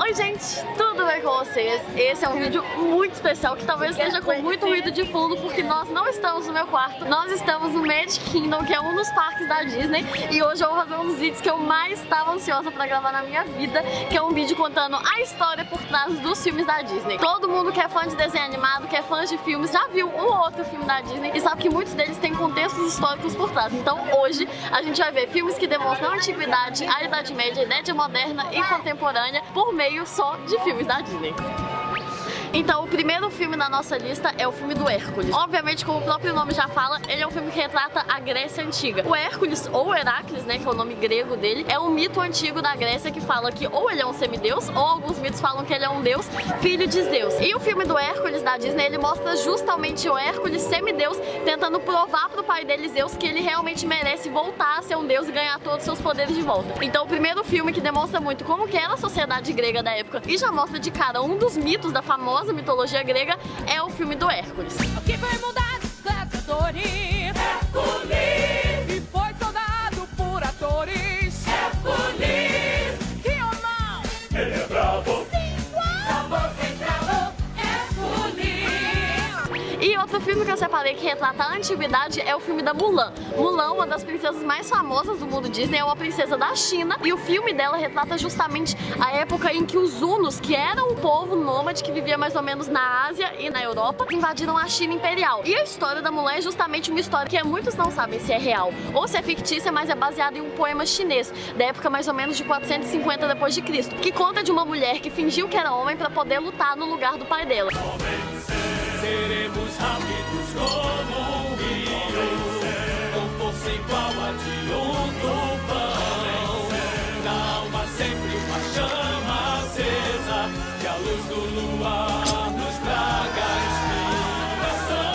Oi gente, tudo bem com vocês? Esse é um vídeo muito especial que talvez esteja com muito ruído de fundo porque nós não estamos no meu quarto, nós estamos no Magic Kingdom, que é um dos parques da Disney, e hoje eu vou fazer um dos vídeos que eu mais estava ansiosa pra gravar na minha vida, que é um vídeo contando a história por trás dos filmes da Disney. Todo mundo que é fã de desenho animado, que é fã de filmes, já viu um ou outro filme da Disney e sabe que muitos deles têm contextos históricos por trás. Então hoje a gente vai ver filmes que demonstram a antiguidade, a Idade Média, a Idade Moderna e Contemporânea por meio só de filmes da Disney. Então, o primeiro filme da nossa lista é o filme do Hércules. Obviamente, como o próprio nome já fala, ele é um filme que retrata a Grécia Antiga. O Hércules, ou Heráclis, né, que é o nome grego dele, é um mito antigo da Grécia que fala que ou ele é um semideus, ou alguns mitos falam que ele é um deus, filho de Zeus. E o filme do Hércules da Disney, ele mostra justamente o Hércules semideus tentando provar pro pai dele, Zeus, que ele realmente merece voltar a ser um deus e ganhar todos os seus poderes de volta. Então, o primeiro filme que demonstra muito como que era a sociedade grega da época e já mostra de cara um dos mitos da famosa mitologia grega é o filme do Hércules. O que foi mudar dos gladiadores? Hércules! E foi soldado por atores? Hércules! Que homão! Ele é bravo! E outro filme que eu separei que retrata a antiguidade é o filme da Mulan. Mulan, uma das princesas mais famosas do mundo Disney, é uma princesa da China e o filme dela retrata justamente a época em que os hunos, que eram um povo nômade que vivia mais ou menos na Ásia e na Europa, invadiram a China imperial. E a história da Mulan é justamente uma história que muitos não sabem se é real ou se é fictícia, mas é baseada em um poema chinês da época mais ou menos de 450 depois de Cristo, que conta de uma mulher que fingiu que era homem para poder lutar no lugar do pai dela. Seremos rápidos como um rio, com força igual a de um tufão. Na alma sempre uma chama acesa, que a luz do luar nos traga inspiração.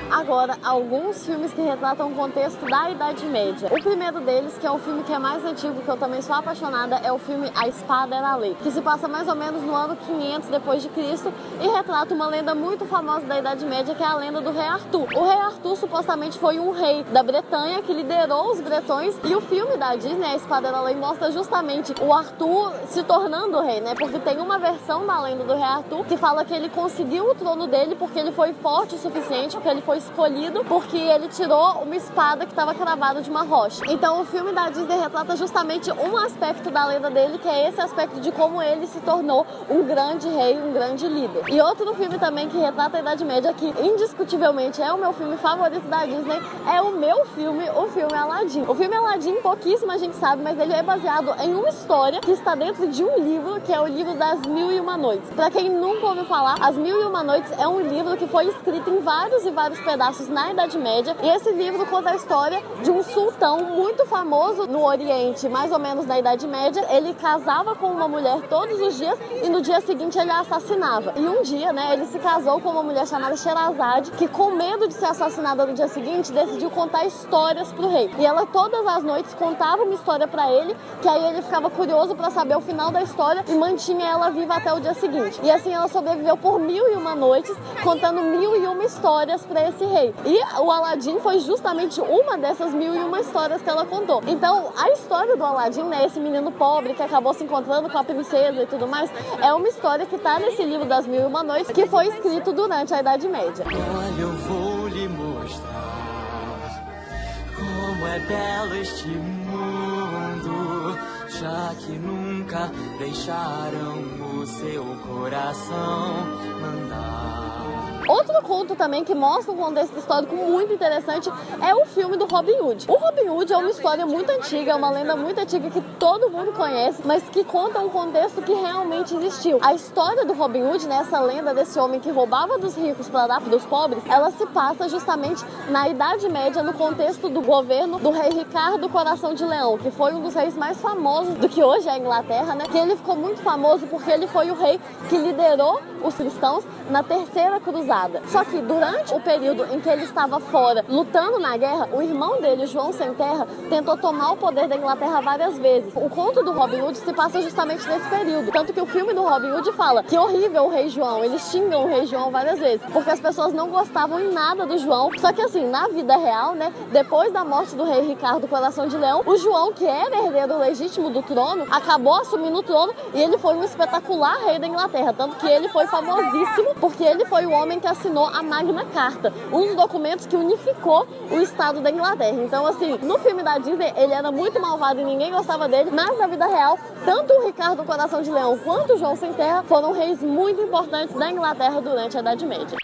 Agora, alguns filmes que retratam o contexto da Idade Média. O primeiro deles, que é um filme que é mais antigo, que eu também sou apaixonada, é o filme A Espada Era a Lei, que se passa mais ou menos no ano 500 depois de Cristo e retrata uma lenda muito famosa da Idade Média, que é a lenda do rei Arthur. O rei Arthur supostamente foi um rei da Bretanha que liderou os bretões, e o filme da Disney, A Espada Era a Lei, mostra justamente o Arthur se tornando rei, né? Porque tem uma versão da lenda do rei Arthur que fala que ele conseguiu o trono dele porque ele foi forte o suficiente, porque ele foi escolhido, porque ele tirou uma espada que estava cravada de uma rocha. Então o filme da Disney retrata justamente um aspecto da lenda dele, que é esse aspecto de como ele se tornou um grande rei, um grande líder. E outro filme também que retrata a Idade Média, que indiscutivelmente é o meu filme favorito da Disney, é o meu filme, o filme Aladdin. O filme Aladdin, pouquíssima gente sabe, mas ele é baseado em uma história que está dentro de um livro, que é o livro das Mil e Uma Noites. Pra quem nunca ouviu falar, As Mil e Uma Noites é um livro que foi escrito em vários e vários pedaços na Idade Média, e esse livro conta a história de um sultão muito famoso no Oriente, mais ou menos na Idade Média. Ele casava com uma mulher todos os dias e no dia seguinte ele a assassinava. E um dia, né, ele se casou com uma mulher chamada Sherazade, que com medo de ser assassinada no dia seguinte, decidiu contar histórias pro rei. E ela todas as noites contava uma história pra ele, que aí ele ficava curioso pra saber o final da história e mantinha ela viva até o dia seguinte. E assim ela sobreviveu por 1001 noites, contando 1001 histórias pra esse rei. E o Aladdin foi justamente uma dessas 1001 histórias que ela contou. Então, a história do Aladdin, né, esse menino pobre que acabou se encontrando com a princesa e tudo mais, é uma história que tá nesse livro das 1001 noites, que foi escrito durante a Idade Média. Olha, eu vou lhe mostrar como é belo este mundo, já que nunca deixaram o seu coração mandar. Outro conto também que mostra um contexto histórico muito interessante é o filme do Robin Hood. O Robin Hood é uma história muito antiga, é uma lenda muito antiga que todo mundo conhece, mas que conta um contexto que realmente existiu. A história do Robin Hood, né, essa lenda desse homem que roubava dos ricos para dar para os pobres, ela se passa justamente na Idade Média, no contexto do governo do rei Ricardo Coração de Leão, que foi um dos reis mais famosos do que hoje é a Inglaterra, né? Que ele ficou muito famoso porque ele foi o rei que liderou os cristãos na Terceira Cruzada. cruzada. Só que durante o período em que ele estava fora, lutando na guerra, o irmão dele, João Sem Terra, tentou tomar o poder da Inglaterra várias vezes. O conto do Robin Hood se passa justamente nesse período. Tanto que o filme do Robin Hood fala que horrível o Rei João. Eles xingam o Rei João várias vezes, porque as pessoas não gostavam em nada do João. Só que assim, na vida real, né, depois da morte do rei Ricardo Coração de Leão, o João, que era herdeiro legítimo do trono, acabou assumindo o trono e ele foi um espetacular rei da Inglaterra. Tanto que ele foi famosíssimo porque ele foi o homem que assinou a Magna Carta, um dos documentos que unificou o Estado da Inglaterra. Então assim, no filme da Disney ele era muito malvado e ninguém gostava dele, mas na vida real, tanto o Ricardo Coração de Leão quanto o João Sem Terra foram reis muito importantes da Inglaterra durante a Idade Média.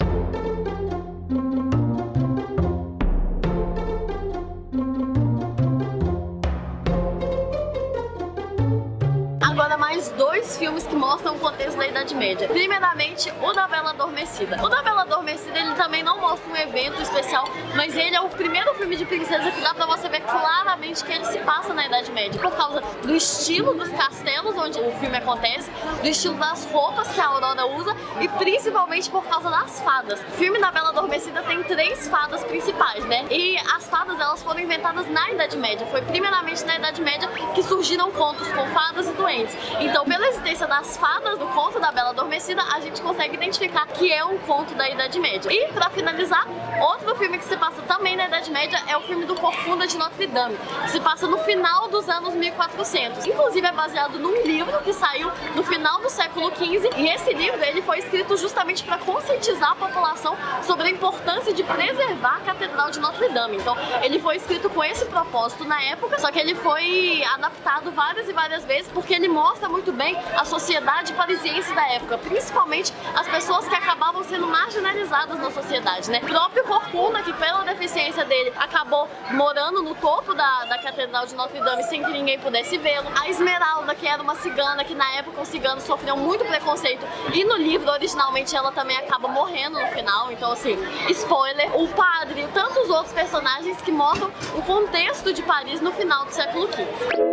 Agora mais dois filmes que mostram o contexto da Idade Média. Primeiramente, o da Bela Adormecida. O da Bela Adormecida, ele também não mostra um evento especial, mas ele é o primeiro filme de princesa que dá pra você ver claramente que ele se passa na Idade Média, por causa do estilo dos castelos onde o filme acontece, do estilo das roupas que a Aurora usa e principalmente por causa das fadas. O filme da Bela Adormecida tem 3 fadas principais, né? E as fadas, elas foram inventadas na Idade Média. Foi primeiramente na Idade Média que surgiram contos com fadas e doentes. Então, pela existência das fadas do conto da Bela Adormecida, a gente consegue identificar que é um conto da Idade Média. E, pra finalizar, outro filme que se passa também na Idade Média é o filme do Corcunda de Notre Dame, que se passa no final dos anos 1400. Inclusive, é baseado num livro que saiu no final do século XV, e esse livro ele foi escrito justamente para conscientizar a população sobre a importância de preservar a Catedral de Notre Dame. Então, ele foi escrito com esse propósito na época, só que ele foi adaptado várias e várias vezes, porque ele mostra muito bem a sociedade parisiense da época, principalmente as pessoas que acabavam sendo marginalizadas na sociedade, né? O próprio Corcunda, que pela deficiência dele acabou morando no topo da Catedral de Notre Dame sem que ninguém pudesse vê-lo. A Esmeralda, que era uma cigana, que na época os ciganos sofriam muito preconceito, e no livro originalmente ela também acaba morrendo no final, então assim, spoiler. O padre e tantos outros personagens que mostram o contexto de Paris no final do século XV.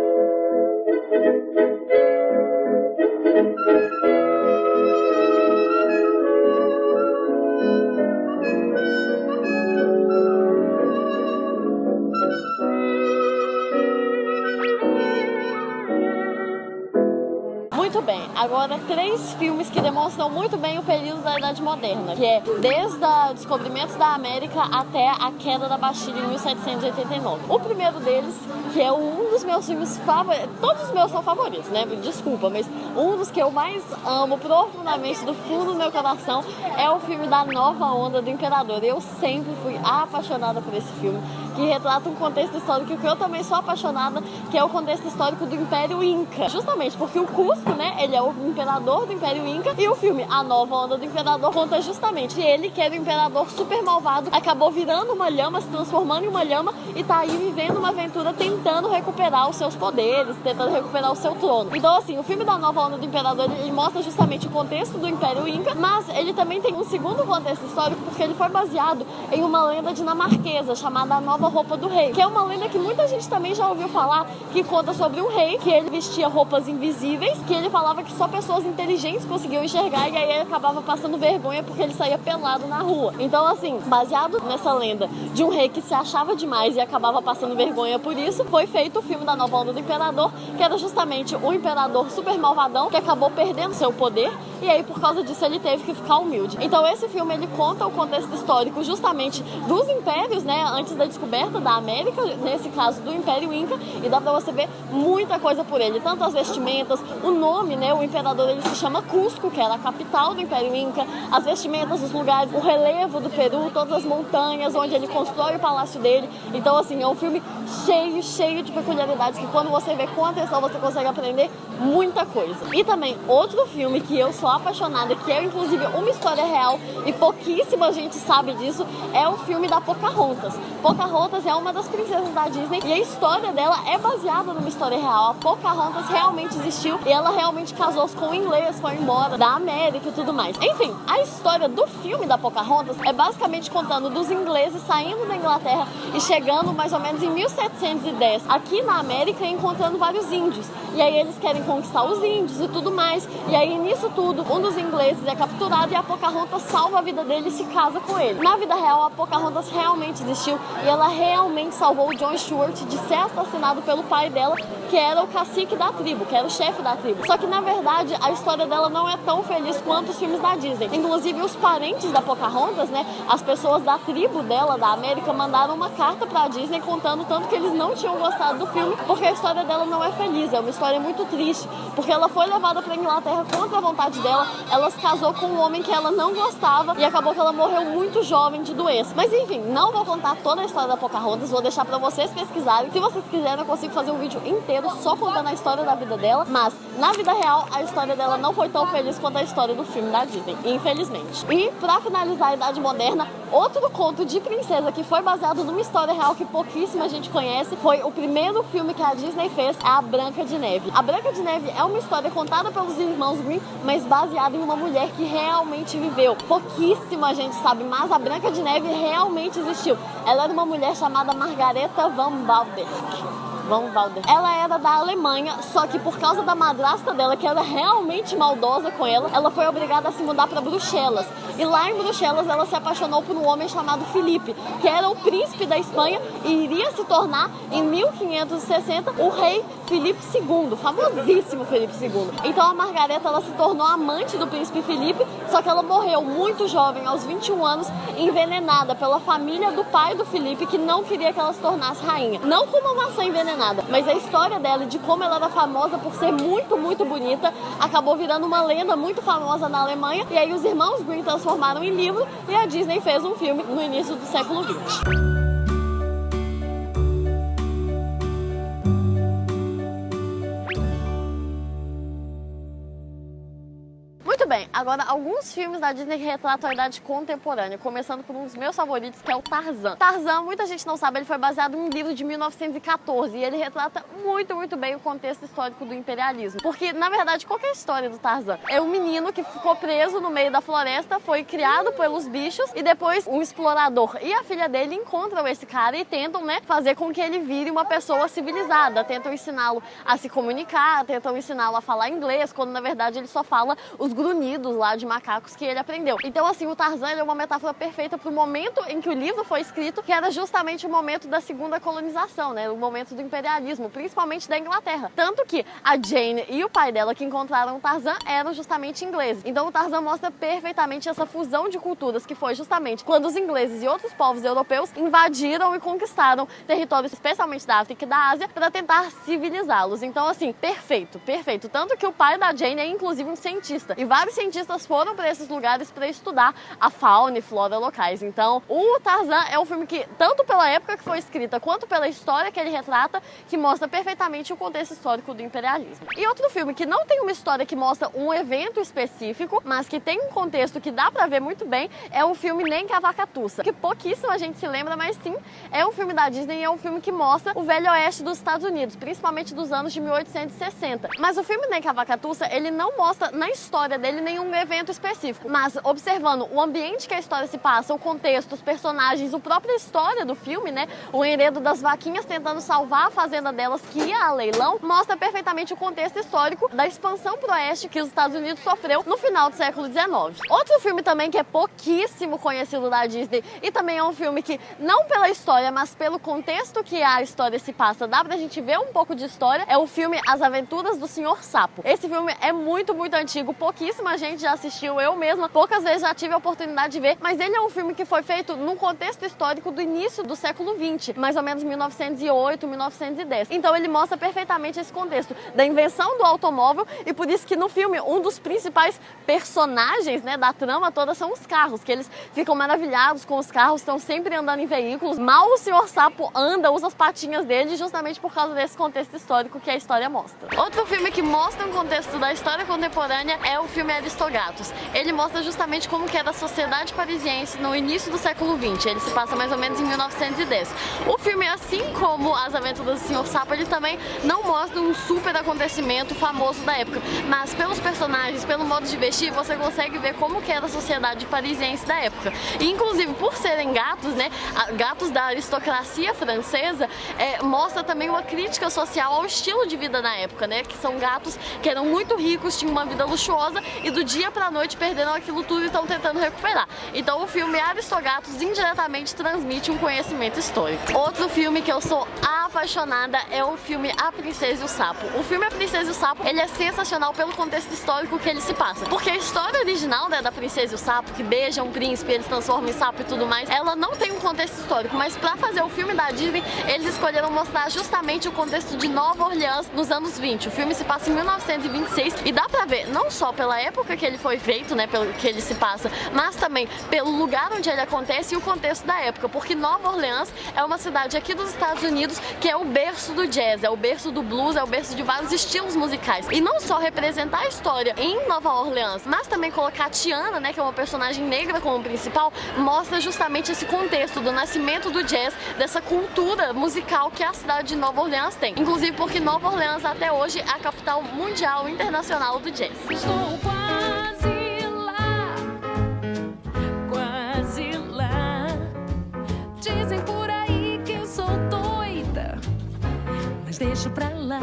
Muito bem, agora 3 filmes que demonstram muito bem o período da Idade Moderna, que é desde o descobrimento da América até a queda da Bastilha em 1789. O primeiro deles, que é um dos meus filmes favoritos, todos os meus são favoritos, né? Desculpa, mas um dos que eu mais amo profundamente do fundo do meu coração é o filme da Nova Onda do Imperador. Eu sempre fui apaixonada por esse filme, que retrata um contexto histórico que eu também sou apaixonada, que é o contexto histórico do Império Inca. Justamente porque o Cusco, né, ele é o imperador do Império Inca, e o filme A Nova Onda do Imperador conta justamente ele, que era um imperador super malvado, acabou virando uma lhama, se transformando em uma lhama, e tá aí vivendo uma aventura tentando recuperar os seus poderes, tentando recuperar o seu trono. Então assim, o filme da Nova Onda do Imperador, ele mostra justamente o contexto do Império Inca, mas ele também tem um segundo contexto histórico, porque ele foi baseado em uma lenda dinamarquesa chamada A Nova Roupa do Rei, que é uma lenda que muita gente também já ouviu falar, que conta sobre um rei, que ele vestia roupas invisíveis, que ele falava que só pessoas inteligentes conseguiam enxergar, e aí ele acabava passando vergonha porque ele saía pelado na rua. Então assim, baseado nessa lenda de um rei que se achava demais e acabava passando vergonha por isso, foi feito o filme da Nova Onda do Imperador, que era justamente um imperador super malvadão que acabou perdendo seu poder, e aí por causa disso ele teve que ficar humilde. Então esse filme ele conta o contexto histórico justamente dos impérios, né, antes da descoberta da América, nesse caso do Império Inca, e dá pra você ver muita coisa por ele, tanto as vestimentas, o nome, né, o imperador ele se chama Cusco, que era a capital do Império Inca, as vestimentas, os lugares, o relevo do Peru, todas as montanhas onde ele constrói o palácio dele. Então assim, é um filme cheio de peculiaridades que quando você vê com atenção você consegue aprender muita coisa. E também outro filme que eu sou apaixonada, que é inclusive uma história real e pouquíssima gente sabe disso, é o filme da Pocahontas. Pocahontas Pocahontas é uma das princesas da Disney e a história dela é baseada numa história real. A Pocahontas realmente existiu e ela realmente casou-se com um inglês, foi embora da América e tudo mais. Enfim, a história do filme da Pocahontas é basicamente contando dos ingleses saindo da Inglaterra e chegando mais ou menos em 1710 aqui na América e encontrando vários índios. E aí eles querem conquistar os índios e tudo mais. E aí nisso tudo, um dos ingleses é capturado e a Pocahontas salva a vida dele e se casa com ele. Na vida real, a Pocahontas realmente existiu e ela realmente salvou o John Stewart de ser assassinado pelo pai dela, que era o cacique da tribo, que era o chefe da tribo. Só que na verdade a história dela não é tão feliz quanto os filmes da Disney. Inclusive os parentes da Pocahontas, né, as pessoas da tribo dela, da América, mandaram uma carta pra Disney contando tanto que eles não tinham gostado do filme, porque a história dela não é feliz, é uma história muito triste, porque ela foi levada pra Inglaterra contra a vontade dela, ela se casou com um homem que ela não gostava e acabou que ela morreu muito jovem de doença. Mas enfim, não vou contar toda a história da Pocahontas, vou deixar pra vocês pesquisarem. Se vocês quiserem, eu consigo fazer um vídeo inteiro só contando a história da vida dela, mas na vida real a história dela não foi tão feliz quanto a história do filme da Disney, infelizmente. E pra finalizar a Idade Moderna, outro conto de princesa que foi baseado numa história real que pouquíssima gente conhece, foi o primeiro filme que a Disney fez, é a Branca de Neve. A Branca de Neve é uma história contada pelos irmãos Grimm, mas baseada em uma mulher que realmente viveu. Pouquíssima gente sabe, mas a Branca de Neve realmente existiu. Ela era uma mulher chamada Margareta van Waldeck. Ela era da Alemanha, só que por causa da madrasta dela, que era realmente maldosa com ela foi obrigada a se mudar para Bruxelas. E lá em Bruxelas ela se apaixonou por um homem chamado Felipe, que era o príncipe da Espanha e iria se tornar, em 1560, o rei Felipe II, famosíssimo Felipe II. Então a Margareta, ela se tornou amante do príncipe Felipe, só que ela morreu muito jovem, aos 21 anos, envenenada pela família do pai do Felipe, que não queria que ela se tornasse rainha. Não como uma maçã envenenada, mas a história dela e de como ela era famosa por ser muito, muito bonita, acabou virando uma lenda muito famosa na Alemanha, e aí os irmãos Grimm transformaram em livro e a Disney fez um filme no início do século XX. Muito bem, agora alguns filmes da Disney que retratam a idade contemporânea, começando por um dos meus favoritos, que é o Tarzan. Tarzan, muita gente não sabe, ele foi baseado em um livro de 1914 e ele retrata muito, muito bem o contexto histórico do imperialismo. Porque, na verdade, qual que é a história do Tarzan? É um menino que ficou preso no meio da floresta, foi criado pelos bichos e depois um explorador e a filha dele encontram esse cara e tentam, né, fazer com que ele vire uma pessoa civilizada, tentam ensiná-lo a se comunicar, tentam ensiná-lo a falar inglês, quando na verdade ele só fala os grunhidos lá de macacos que ele aprendeu. Então assim, o Tarzan ele é uma metáfora perfeita para o momento em que o livro foi escrito, que era justamente o momento da segunda colonização, né, o momento do imperialismo, principalmente da Inglaterra. Tanto que a Jane e o pai dela que encontraram o Tarzan eram justamente ingleses. Então o Tarzan mostra perfeitamente essa fusão de culturas que foi justamente quando os ingleses e outros povos europeus invadiram e conquistaram territórios, especialmente da África e da Ásia, para tentar civilizá-los. Então assim, perfeito, perfeito. Tanto que o pai da Jane é inclusive um cientista. E vários cientistas foram para esses lugares para estudar a fauna e flora locais. Então, o Tarzan é um filme que, tanto pela época que foi escrita, quanto pela história que ele retrata, que mostra perfeitamente o contexto histórico do imperialismo. E outro filme que não tem uma história que mostra um evento específico, mas que tem um contexto que dá para ver muito bem, é o filme Nem que a Vaca Tussa, que pouquíssima gente se lembra, mas sim, é um filme da Disney e é um filme que mostra o Velho Oeste dos Estados Unidos, principalmente dos anos de 1860. Mas o filme Nem que a Vaca Tussa, ele não mostra na história dele nenhum evento específico, mas observando o ambiente que a história se passa, o contexto, os personagens, a própria história do filme, né, o enredo das vaquinhas tentando salvar a fazenda delas que ia a leilão, mostra perfeitamente o contexto histórico da expansão pro oeste que os Estados Unidos sofreu no final do século XIX. Outro filme também que é pouquíssimo conhecido da Disney e também é um filme que, não pela história, mas pelo contexto que a história se passa, dá pra gente ver um pouco de história, é o filme As Aventuras do Sr. Sapo. Esse filme é muito, muito antigo, pouquíssima gente já assistiu, eu mesma poucas vezes já tive a oportunidade de ver, mas ele é um filme que foi feito num contexto histórico do início do século XX, mais ou menos 1908, 1910. Então ele mostra perfeitamente esse contexto da invenção do automóvel e por isso que no filme um dos principais personagens, né, da trama toda são os carros, que eles ficam maravilhados com os carros, estão sempre andando em veículos, mal o Sr. Sapo anda, usa as patinhas dele justamente por causa desse contexto histórico que a história mostra. Outro filme que mostra um contexto da história contemporânea é o filme Aristóteles Aristogatos. Ele mostra justamente como que era a sociedade parisiense no início do século XX. Ele se passa mais ou menos em 1910. O filme, assim como As Aventuras do Sr. Sapo, ele também não mostra um super acontecimento famoso da época, mas pelos personagens, pelo modo de vestir, você consegue ver como que era a sociedade parisiense da época. E, inclusive, por serem gatos, né, gatos da aristocracia francesa, mostra também uma crítica social ao estilo de vida na época, né, que são gatos que eram muito ricos, tinham uma vida luxuosa e do dia pra noite perderam aquilo tudo e estão tentando recuperar. Então o filme Aristogatos indiretamente transmite um conhecimento histórico. Outro filme que eu sou apaixonada é o filme A Princesa e o Sapo. O filme A Princesa e o Sapo, ele é sensacional pelo contexto histórico que ele se passa. Porque a história original, né, da Princesa e o Sapo, que beijam um príncipe, eles transformam em sapo e tudo mais, ela não tem um contexto histórico, mas pra fazer o filme da Disney, eles escolheram mostrar justamente o contexto de Nova Orleans nos anos 20. O filme se passa em 1926 e dá pra ver, não só pela época que ele foi feito, né, pelo que ele se passa, mas também pelo lugar onde ele acontece e o contexto da época, porque Nova Orleans é uma cidade aqui dos Estados Unidos que é o berço do jazz, é o berço do blues, é o berço de vários estilos musicais. E não só representar a história em Nova Orleans, mas também colocar a Tiana, né, que é uma personagem negra como principal, mostra justamente esse contexto do nascimento do jazz, dessa cultura musical que a cidade de Nova Orleans tem. Inclusive porque Nova Orleans até hoje é a capital mundial e internacional do jazz. Estou quase lá, quase lá. Dizem por aí que eu sou doida, mas deixa pra lá.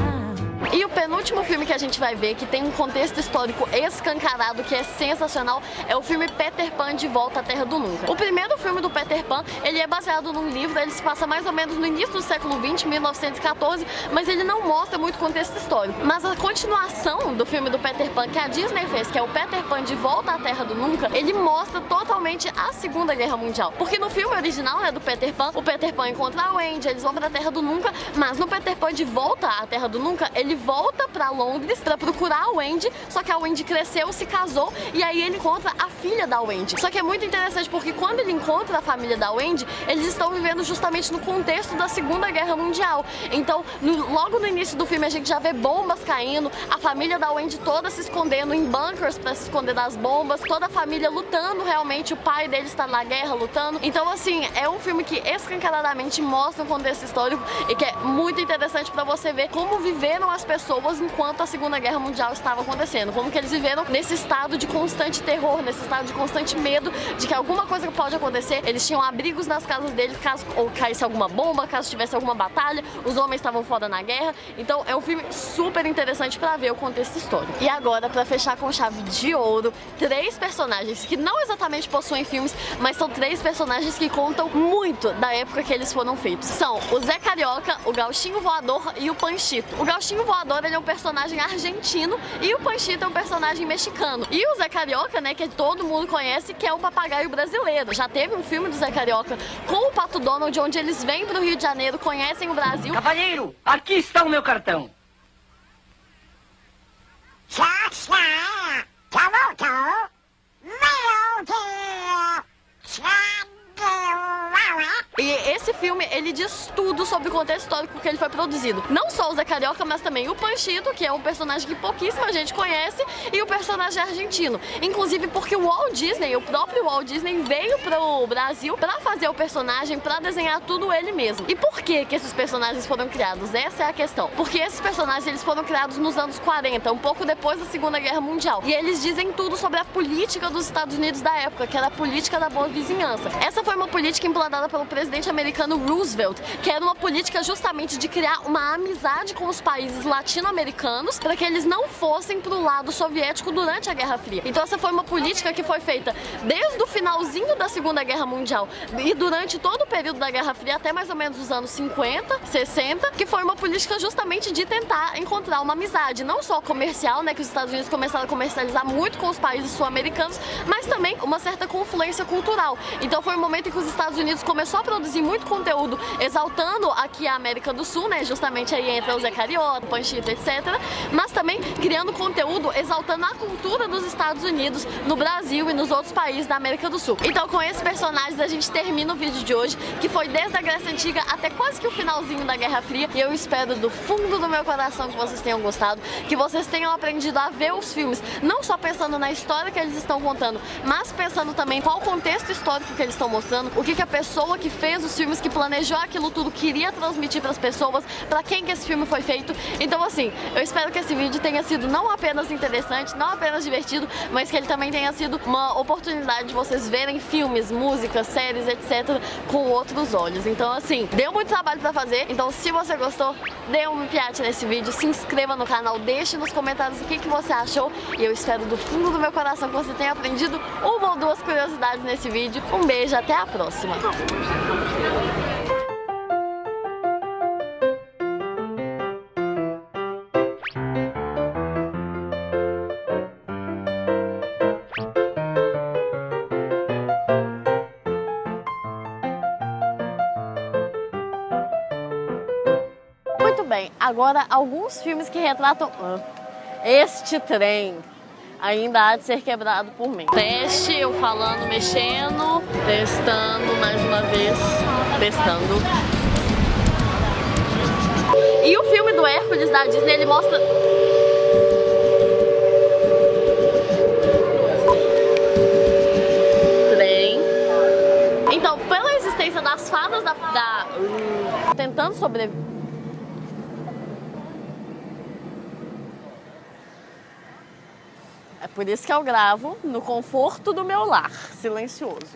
E o penúltimo filme que a gente vai ver, que tem um contexto histórico escancarado, que é sensacional, é o filme Peter Pan de Volta à Terra do Nunca. O primeiro filme do Peter Pan, ele é baseado num livro, ele se passa mais ou menos no início do século XX, 1914, mas ele não mostra muito contexto histórico. Mas a continuação do filme do Peter Pan que a Disney fez, que é o Peter Pan de Volta à Terra do Nunca, ele mostra totalmente a Segunda Guerra Mundial. Porque no filme original, né, do Peter Pan, o Peter Pan encontra a Wendy, eles vão pra Terra do Nunca, mas no Peter Pan de Volta à Terra do Nunca, ele volta pra Londres pra procurar a Wendy, só que a Wendy cresceu, se casou e aí ele encontra a filha da Wendy. Só que é muito interessante porque quando ele encontra a família da Wendy, eles estão vivendo justamente no contexto da Segunda Guerra Mundial. Então, logo no início do filme a gente já vê bombas caindo, a família da Wendy toda se escondendo em bunkers pra se esconder das bombas, toda a família lutando realmente, o pai dele está na guerra lutando. Então, assim, é um filme que escancaradamente mostra um contexto histórico e que é muito interessante pra você ver como viveram as pessoas enquanto a Segunda Guerra Mundial estava acontecendo, como que eles viveram nesse estado de constante terror, nesse estado de constante medo de que alguma coisa pode acontecer. Eles tinham abrigos nas casas deles caso ou caísse alguma bomba, caso tivesse alguma batalha, os homens estavam fora na guerra. Então é um filme super interessante para ver o contexto histórico. E agora, para fechar com chave de ouro, 3 personagens que não exatamente possuem filmes, mas são 3 personagens que contam muito da época que eles foram feitos. São o Zé Carioca, o Gauchinho Voador e o Panchito. O Gauchinho Voador, ele é um personagem argentino e o Panchito é um personagem mexicano. E o Zé Carioca, né, que todo mundo conhece, que é o papagaio brasileiro. Já teve um filme do Zé Carioca com o Pato Donald, onde eles vêm pro Rio de Janeiro, conhecem o Brasil. Cavalheiro, aqui está o meu cartão. E esse filme, ele diz tudo sobre o contexto histórico que ele foi produzido. Não só o Zé Carioca, mas também o Panchito, que é um personagem que pouquíssima gente conhece, e o personagem argentino. Inclusive porque o Walt Disney, o próprio Walt Disney, veio pro Brasil pra fazer o personagem, pra desenhar tudo ele mesmo. E por que que esses personagens foram criados? Essa é a questão. Porque esses personagens, eles foram criados nos anos 40, um pouco depois da Segunda Guerra Mundial. E eles dizem tudo sobre a política dos Estados Unidos da época, que era a política da boa vizinhança. Essa foi uma política implantada pelo presidente americano Roosevelt, que era uma política justamente de criar uma amizade com os países latino-americanos para que eles não fossem pro lado soviético durante a Guerra Fria. Então essa foi uma política que foi feita desde o finalzinho da Segunda Guerra Mundial e durante todo o período da Guerra Fria, até mais ou menos os anos 50, 60, que foi uma política justamente de tentar encontrar uma amizade, não só comercial, né, que os Estados Unidos começaram a comercializar muito com os países sul-americanos, mas também uma certa confluência cultural. Então foi um momento em que os Estados Unidos começou a produzir muito muito conteúdo exaltando aqui a América do Sul, né? Justamente aí entra o Zé Carioca, o Panchito, etc. Mas também criando conteúdo exaltando a cultura dos Estados Unidos, no Brasil e nos outros países da América do Sul. Então com esses personagens a gente termina o vídeo de hoje, que foi desde a Grécia Antiga até quase que o finalzinho da Guerra Fria. E eu espero do fundo do meu coração que vocês tenham gostado, que vocês tenham aprendido a ver os filmes, não só pensando na história que eles estão contando, mas pensando também qual o contexto histórico que eles estão mostrando, o que a pessoa que fez os filmes, que planejou aquilo tudo, queria transmitir para as pessoas, para quem que esse filme foi feito. Então assim, eu espero que esse vídeo tenha sido não apenas interessante, não apenas divertido, mas que ele também tenha sido uma oportunidade de vocês verem filmes, músicas, séries, etc. com outros olhos. Então assim, deu muito trabalho para fazer, então se você gostou, dê um piate nesse vídeo, se inscreva no canal, deixe nos comentários o que você achou, e eu espero do fundo do meu coração que você tenha aprendido uma ou duas curiosidades nesse vídeo. Um beijo, até a próxima! Muito bem, agora alguns filmes que retratam este trem ainda há de ser quebrado por mim. Teste, eu falando, mexendo, testando mais uma vez, testando. E o filme do Hércules da Disney, ele mostra... Trem. Então, pela existência das fadas tentando sobreviver... É por isso que eu gravo no conforto do meu lar, silencioso.